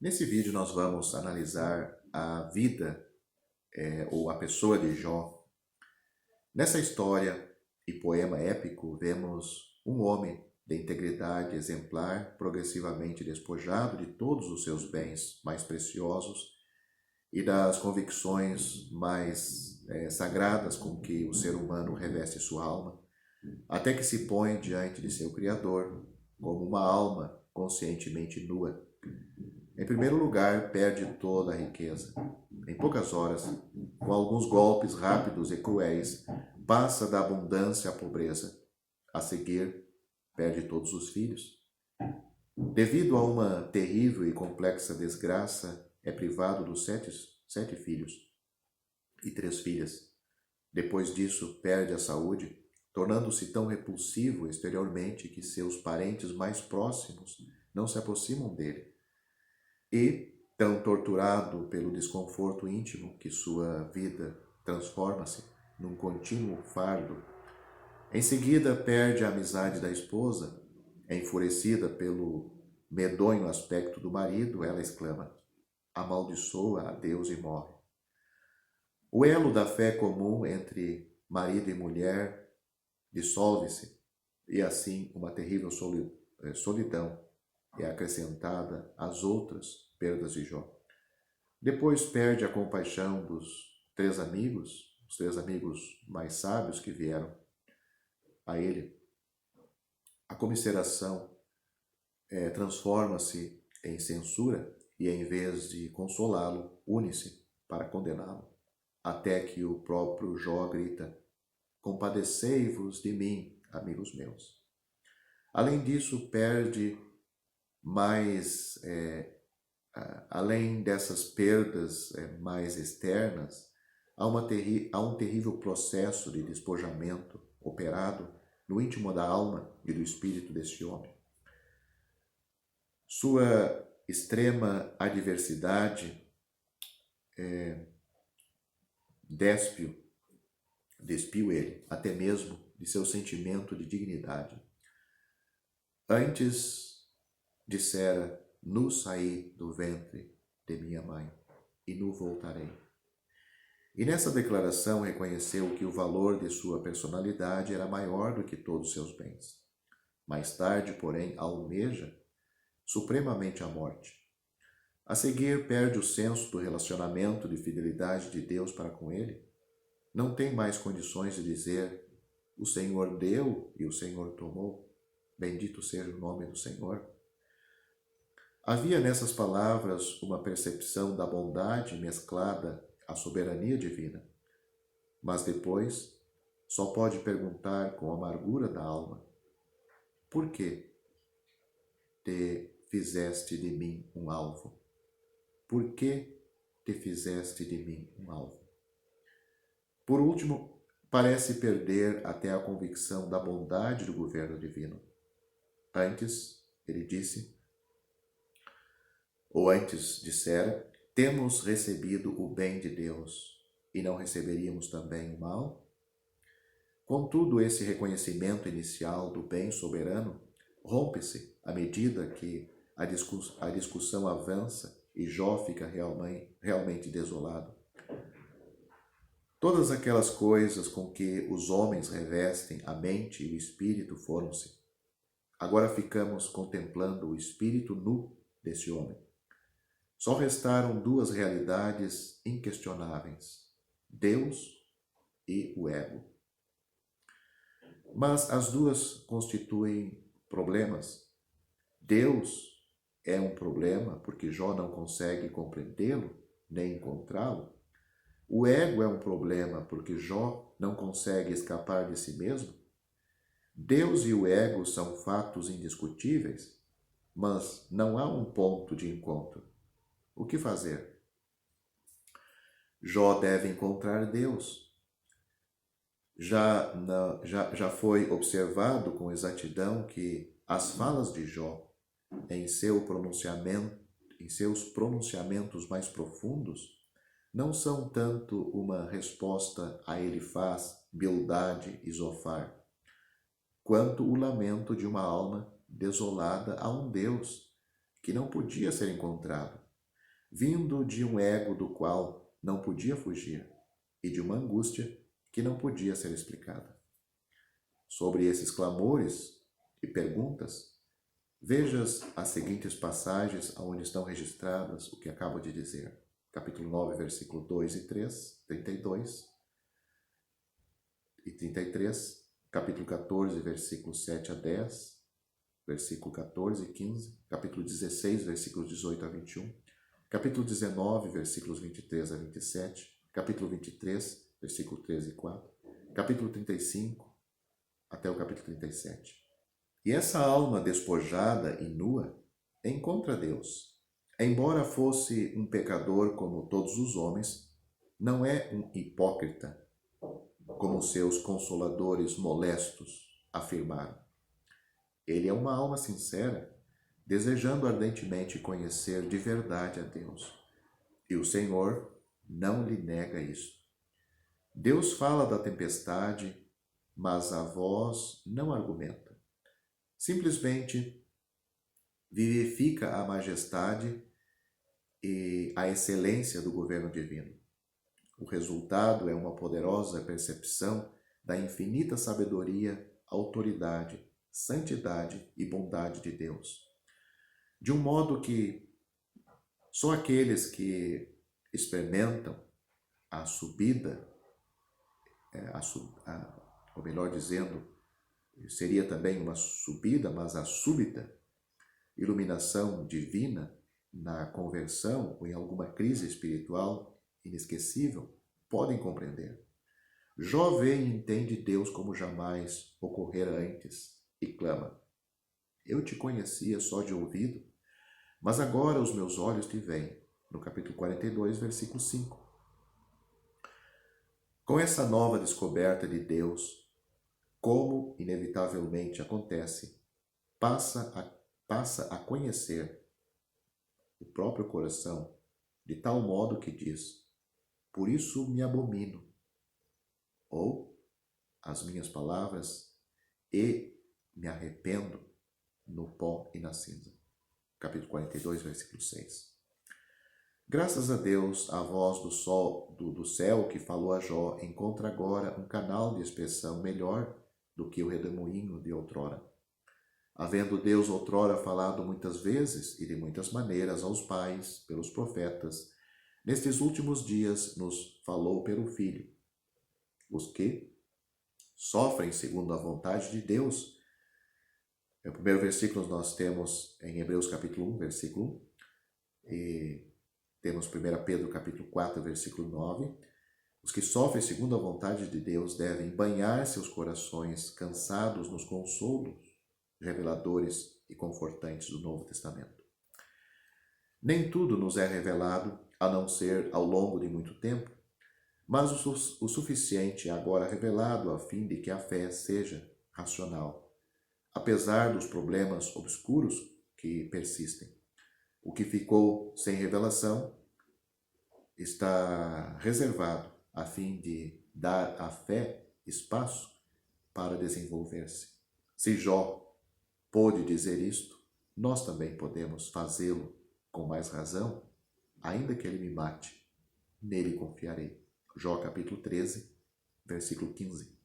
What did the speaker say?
Nesse vídeo nós vamos analisar a vida ou a pessoa de Jó. Nessa história e poema épico vemos um homem de integridade exemplar, progressivamente despojado de todos os seus bens mais preciosos e das convicções mais sagradas com que o ser humano reveste sua alma, até que se põe diante de seu Criador como uma alma conscientemente nua. Em primeiro lugar, perde toda a riqueza. Em poucas horas, com alguns golpes rápidos e cruéis, passa da abundância à pobreza. A seguir, perde todos os filhos. Devido a uma terrível e complexa desgraça, é privado dos sete filhos e 3 filhas. Depois disso, perde a saúde, tornando-se tão repulsivo exteriormente que seus parentes mais próximos não se aproximam dele. E, tão torturado pelo desconforto íntimo que sua vida transforma-se num contínuo fardo. Em seguida, perde a amizade da esposa. Enfurecida pelo medonho aspecto do marido, ela exclama: amaldiçoa a Deus e morre. O elo da fé comum entre marido e mulher dissolve-se, e assim uma terrível solidão é acrescentada às outras perdas de Jó. Depois perde a compaixão dos 3 amigos, os 3 amigos mais sábios que vieram a ele. A comiseração transforma-se em censura e, em vez de consolá-lo, une-se para condená-lo, até que o próprio Jó grita: compadecei-vos de mim, amigos meus. Além disso, perde mais, além dessas perdas mais externas, há um terrível processo de despojamento operado no íntimo da alma e do espírito deste homem. Sua extrema adversidade despiu ele, até mesmo de seu sentimento de dignidade. Antes dissera: nu saí do ventre de minha mãe, e nu voltarei. E nessa declaração reconheceu que o valor de sua personalidade era maior do que todos os seus bens. Mais tarde, porém, almeja supremamente a morte. A seguir, perde o senso do relacionamento de fidelidade de Deus para com ele. Não tem mais condições de dizer: o Senhor deu e o Senhor tomou. Bendito seja o nome do Senhor. Havia nessas palavras uma percepção da bondade mesclada à soberania divina. Mas depois, só pode perguntar com amargura da alma: por que te fizeste de mim um alvo? Por que te fizeste de mim um alvo? Por último, parece perder até a convicção da bondade do governo divino. Antes, ele disse, ou antes dissera: temos recebido o bem de Deus, e não receberíamos também o mal? Contudo, esse reconhecimento inicial do bem soberano rompe-se à medida que a discussão avança e Jó fica realmente desolado. Todas aquelas coisas com que os homens revestem a mente e o espírito foram-se. Agora ficamos contemplando o espírito nu desse homem. Só restaram 2 realidades inquestionáveis: Deus e o ego. Mas as 2 constituem problemas. Deus é um problema porque Jó não consegue compreendê-lo nem encontrá-lo. O ego é um problema porque Jó não consegue escapar de si mesmo. Deus e o ego são fatos indiscutíveis, mas não há um ponto de encontro. O que fazer? Jó deve encontrar Deus. Já foi observado com exatidão que as falas de Jó, em seus pronunciamentos mais profundos, não são tanto uma resposta a Elifaz, Bildade e Zofar, quanto o lamento de uma alma desolada a um Deus que não podia ser encontrado, vindo de um ego do qual não podia fugir e de uma angústia que não podia ser explicada. Sobre esses clamores e perguntas, vejas as seguintes passagens onde estão registradas o que acabo de dizer. Capítulo 9, versículo 2 e 3, 32 e 33, capítulo 14, versículos 7 a 10, versículo 14 e 15, capítulo 16, versículos 18 a 21, capítulo 19, versículos 23 a 27, capítulo 23, versículo 13 e 4, capítulo 35 até o capítulo 37. E essa alma despojada e nua encontra Deus. Embora fosse um pecador como todos os homens, não é um hipócrita, como seus consoladores molestos afirmaram. Ele é uma alma sincera, desejando ardentemente conhecer de verdade a Deus. E o Senhor não lhe nega isso. Deus fala da tempestade, mas a voz não argumenta. Simplesmente vivifica a majestade e a excelência do governo divino. O resultado é uma poderosa percepção da infinita sabedoria, autoridade, santidade e bondade de Deus. De um modo que só aqueles que experimentam a subida, ou melhor dizendo, seria também uma subida, mas a súbita iluminação divina na conversão ou em alguma crise espiritual inesquecível, podem compreender. Jó vê e entende Deus como jamais ocorrera antes e clama: eu te conhecia só de ouvido, mas agora os meus olhos te veem. No capítulo 42, versículo 5. Com essa nova descoberta de Deus, como inevitavelmente acontece, passa a conhecer o próprio coração de tal modo que diz: por isso me abomino. Ou, as minhas palavras, e me arrependo no pó e na cinza. Capítulo 42, versículo 6. Graças a Deus, a voz do céu que falou a Jó encontra agora um canal de expressão melhor do que o redemoinho de outrora. Havendo Deus outrora falado muitas vezes e de muitas maneiras aos pais, pelos profetas, nestes últimos dias nos falou pelo Filho. Os que sofrem segundo a vontade de Deus. No primeiro versículo nós temos em Hebreus capítulo 1, versículo 1, e temos 1 Pedro capítulo 4, versículo 9. Os que sofrem segundo a vontade de Deus devem banhar seus corações cansados nos consolos reveladores e confortantes do Novo Testamento. Nem tudo nos é revelado, a não ser ao longo de muito tempo, mas o suficiente é agora revelado a fim de que a fé seja racional, apesar dos problemas obscuros que persistem. O que ficou sem revelação está reservado a fim de dar à fé espaço para desenvolver-se. Se Jó pôde dizer isto, nós também podemos fazê-lo com mais razão, ainda que ele me mate, nele confiarei. Jó capítulo 13, versículo 15.